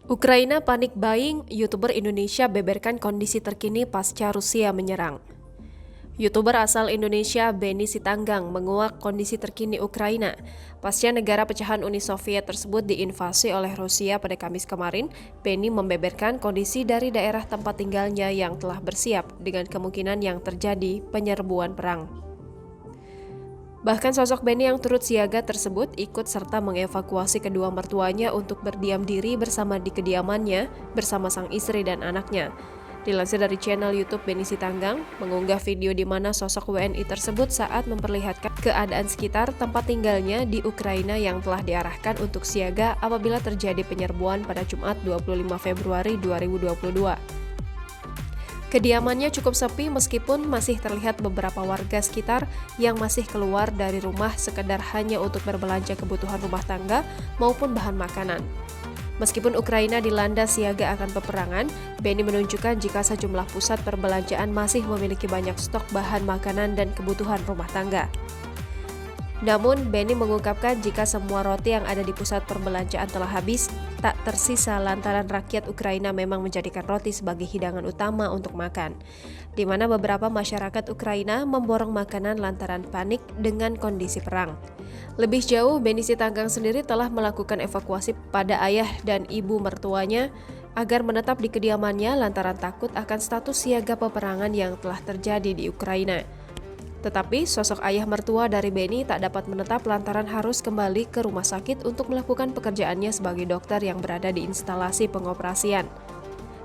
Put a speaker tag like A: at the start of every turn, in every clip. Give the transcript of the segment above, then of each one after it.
A: Ukraina panik buying, YouTuber Indonesia beberkan kondisi terkini pasca Rusia menyerang. YouTuber asal Indonesia Benny Sitanggang menguak kondisi terkini Ukraina pasca negara pecahan Uni Soviet tersebut diinvasi oleh Rusia pada Kamis kemarin. Benny membeberkan kondisi dari daerah tempat tinggalnya yang telah bersiap dengan kemungkinan yang terjadi penyerbuan perang. Bahkan sosok Benny yang turut siaga tersebut ikut serta mengevakuasi kedua mertuanya untuk berdiam diri bersama di kediamannya bersama sang istri dan anaknya. Dilansir dari channel YouTube Benny Sitanggang, mengunggah video di mana sosok WNI tersebut saat memperlihatkan keadaan sekitar tempat tinggalnya di Ukraina yang telah diarahkan untuk siaga apabila terjadi penyerbuan pada Jumat 25 Februari 2022. Kediamannya cukup sepi meskipun masih terlihat beberapa warga sekitar yang masih keluar dari rumah sekedar hanya untuk berbelanja kebutuhan rumah tangga maupun bahan makanan. Meskipun Ukraina dilanda siaga akan peperangan, Benny menunjukkan jika sejumlah pusat perbelanjaan masih memiliki banyak stok bahan makanan dan kebutuhan rumah tangga. Namun, Benny mengungkapkan jika semua roti yang ada di pusat perbelanjaan telah habis, tak tersisa lantaran rakyat Ukraina memang menjadikan roti sebagai hidangan utama untuk makan, di mana beberapa masyarakat Ukraina memborong makanan lantaran panik dengan kondisi perang. Lebih jauh, Benny Sitanggang sendiri telah melakukan evakuasi pada ayah dan ibu mertuanya agar menetap di kediamannya lantaran takut akan status siaga peperangan yang telah terjadi di Ukraina. Tetapi sosok ayah mertua dari Benny tak dapat menetap lantaran harus kembali ke rumah sakit untuk melakukan pekerjaannya sebagai dokter yang berada di instalasi pengoperasian.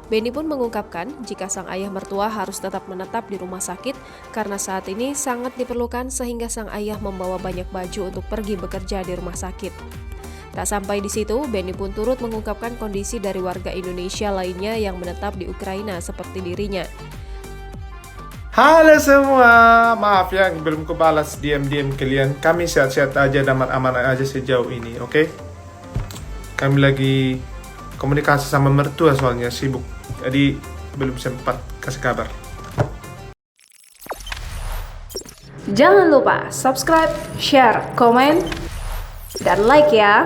A: Benny pun mengungkapkan jika sang ayah mertua harus tetap menetap di rumah sakit karena saat ini sangat diperlukan sehingga sang ayah membawa banyak baju untuk pergi bekerja di rumah sakit. Tak sampai di situ, Benny pun turut mengungkapkan kondisi dari warga Indonesia lainnya yang menetap di Ukraina seperti dirinya.
B: Halo semua, maaf ya belum kebalas DM kalian. Kami sehat-sehat aja dan aman aja sejauh ini, oke? Kami lagi komunikasi sama mertua soalnya sibuk, jadi belum sempat kasih kabar.
C: Jangan lupa subscribe, share, komen, dan like ya.